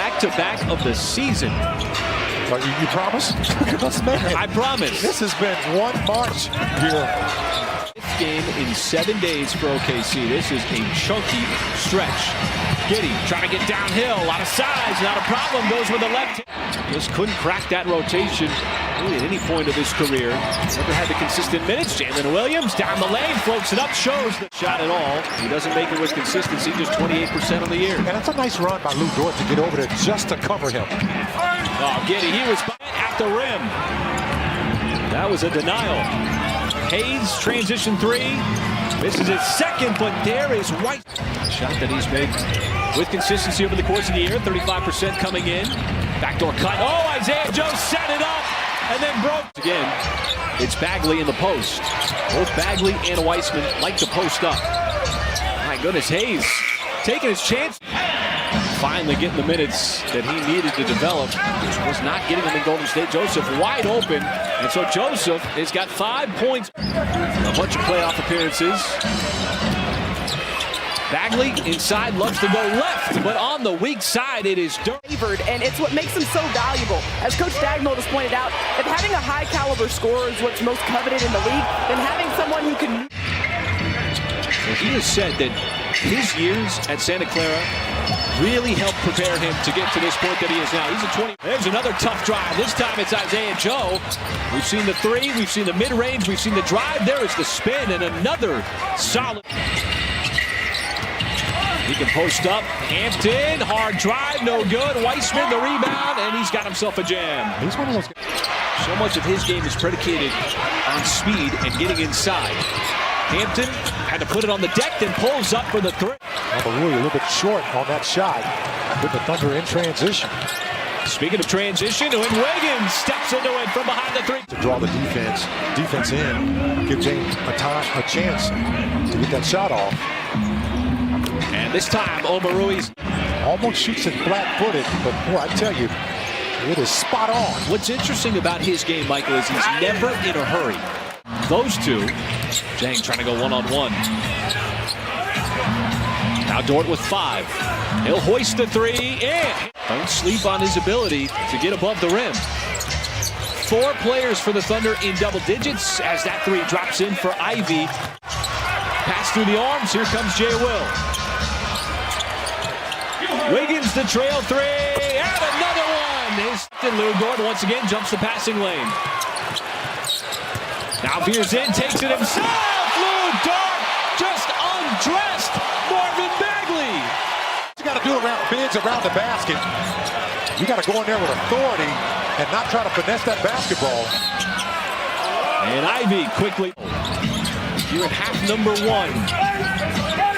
back-to-back of the season. You promise? I promise. This has been one march here. Fifth game in 7 days for OKC. This is a chunky stretch. Giddey trying to get downhill. A lot of size, not a problem. Goes with the left. Just couldn't crack that rotation really at any point of his career. Never had the consistent minutes. Jalen Williams down the lane, floats it up, shows the shot at all. He doesn't make it with consistency, just 28% on the year. And that's a nice run by Lou Dort to get over there just to cover him. Oh, Giddey, he was at the rim. That was a denial. Hayes, transition three. This is his second, but there is White. Shot that he's made with consistency over the course of the year. 35% coming in. Backdoor cut. Oh, Isaiah Joe set it up and then broke. Again, it's Bagley in the post. Both Bagley and Weissman like to post up. My goodness, Hayes taking his chance. Finally getting the minutes that he needed to develop, which was not getting him in Golden State. Joseph wide open, and so Joseph has got 5 points. A bunch of playoff appearances. Bagley inside loves to go left, but on the weak side it is favored, and it's what makes him so valuable. As Coach Dagnall has pointed out, if having a high caliber scorer is what's most coveted in the league, then having someone who can... Well, he has said that his years at Santa Clara really helped prepare him to get to this point that he is now. He's a 20. There's another tough drive. This time it's Isaiah Joe. We've seen the three, we've seen the mid-range, we've seen the drive. There is the spin and another solid. He can post up. Hampton, hard drive, no good. Weissman, the rebound, and he's got himself a jam. He's one of those. So much of his game is predicated on speed and getting inside. Hampton had to put it on the deck, then pulls up for the three. Really a little bit short on that shot with the Thunder in transition. Speaking of transition, when Wiggins steps into it from behind the three. To draw the defense in, give James a chance to get that shot off. And this time, Omarui's almost shoots it flat-footed, but boy, I tell you, it is spot on. What's interesting about his game, Michael, is he's never in a hurry. Those two, Jang trying to go one-on-one. Now Dort with 5. He'll hoist the three in. Don't sleep on his ability to get above the rim. 4 players for the Thunder in double digits as that three drops in for Ivy. Pass through the arms. Here comes Jay Will. Wiggins the trail three. And another one. Lou Dort once again jumps the passing lane. Now veers in, takes it himself. Lou Dort just undressed Marvin Bagley. You got to do bigs around the basket. You got to go in there with authority and not try to finesse that basketball. And Ivy quickly. Here at half number 1.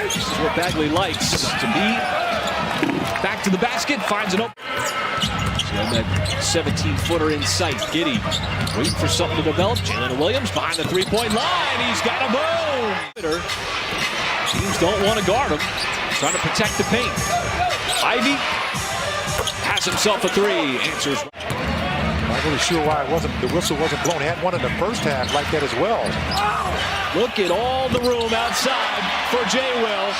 This is what Bagley likes, to be back to the basket, finds it open. So that 17-footer in sight. Giddey waiting for something to develop. Jalen Williams behind the three-point line. He's got a boom. Teams don't want to guard him. Trying to protect the paint. Ivy has himself a three. Answers. Not really sure why the whistle wasn't blown. He had one in the first half like that as well. Look at all the room outside for Jay Will.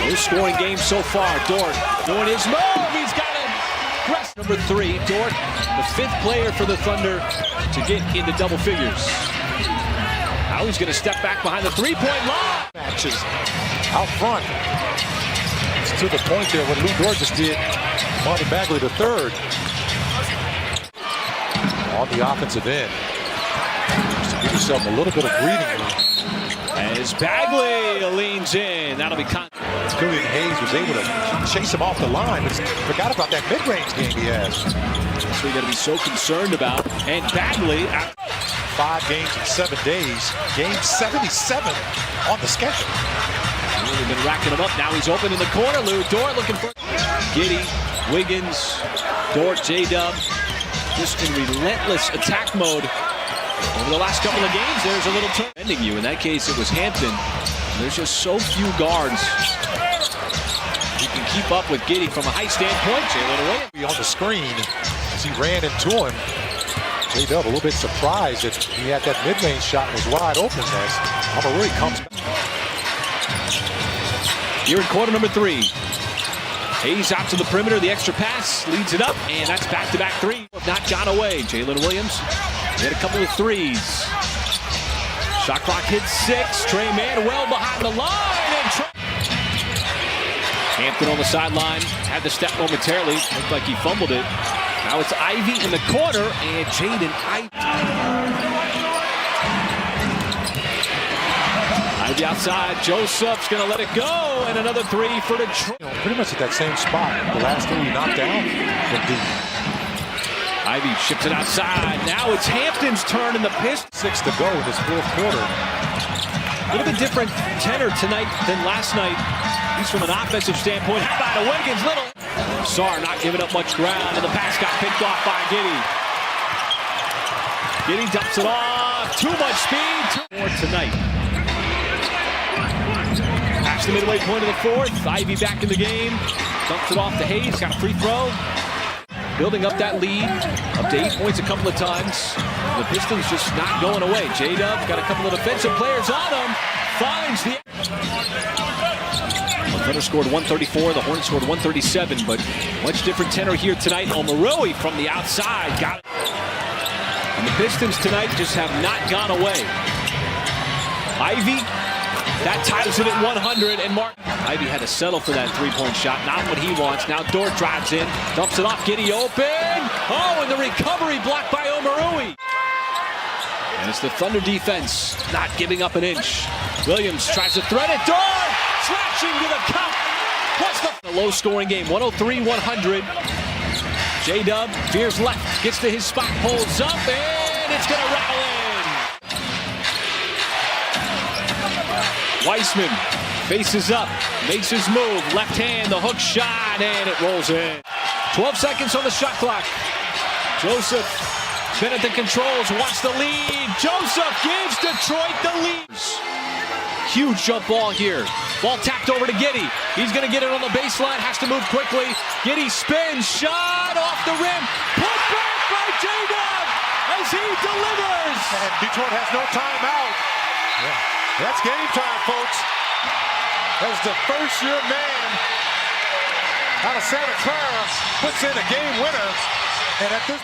No scoring game so far. Dort doing his move. He's got it. Press number 3. Dort, the 5th player for the Thunder to get into double figures. Now he's going to step back behind the three-point line. Matches out front. It's to the point there what Lou Dort just did. Marvin Bagley the 3rd. On the offensive end. Just to give yourself a little bit of breathing room. As Bagley leans in. That'll be Julian Hayes was able to chase him off the line, but forgot about that mid-range game he has. That's what you got to be so concerned about. And Bagley, 5 games in 7 days. Game 77 on the schedule. Really been racking him up. Now he's open in the corner. Lou Dort looking for Giddey, Wiggins, Dort, J-Dub. Just in relentless attack mode. Over the last couple of games, there's a little turn. Ending you. In that case, it was Hampton. There's just so few guards. He can keep up with Giddey from a height standpoint. Jalen Williams on the screen as he ran into him. J-Dub a little bit surprised that he had that mid-range shot and was wide open as Omarui's comes back. Here in quarter number 3. Hayes out to the perimeter, the extra pass, leads it up, and that's back-to-back 3. Not gone away. Jalen Williams hit a couple of threes. Shot clock hits 6. Trey Mann well behind the line. And Hampton on the sideline, had the step momentarily. Looked like he fumbled it. Now it's Ivy in the corner, and Jaden Ivy outside. Joseph's going to let it go, and another 3 for Detroit. Pretty much at that same spot. The last 3 he knocked down went deep. Ivy ships it outside. Now it's Hampton's turn in the Pistons. 6 to go in this fourth quarter. A little bit different tenor tonight than last night. At least from an offensive standpoint. How about a Wiggins? Little. Sarr not giving up much ground, and the pass got picked off by Giddey. Giddey dumps it off. Too much speed. More tonight. Past the midway point of the fourth. Ivy back in the game. Dumps it off to Hayes. Got a free throw. Building up that lead. Up to 8 points a couple of times. The Pistons just not going away. J-Dub got a couple of defensive players on him. Finds the... The Thunder scored 134. The Hornets scored 137. But much different tenor here tonight. Omoruyi from the outside. Got it. And the Pistons tonight just have not gone away. Ivy. That ties it at 100, and Martin. Ivy had to settle for that three-point shot. Not what he wants. Now Dort drives in, dumps it off. Giddey open. Oh, and the recovery blocked by Omoruyi. And it's the Thunder defense not giving up an inch. Williams tries to thread it. Dort slashing to the cup. Plus the low-scoring game, 103-100. J-Dub veers left, gets to his spot, pulls up, and it's going to rattle in. Weissman faces up, makes his move, left hand, the hook shot, and it rolls in. 12 seconds on the shot clock. Joseph, been at the controls, wants the lead. Joseph gives Detroit the lead. Huge jump ball here. Ball tapped over to Giddey. He's going to get it on the baseline, has to move quickly. Giddey spins, shot off the rim. Put back by J-Dub as he delivers. And Detroit has no timeout. Yeah. That's game time, folks. As the first-year man out of Santa Clara puts in a game winner. And at this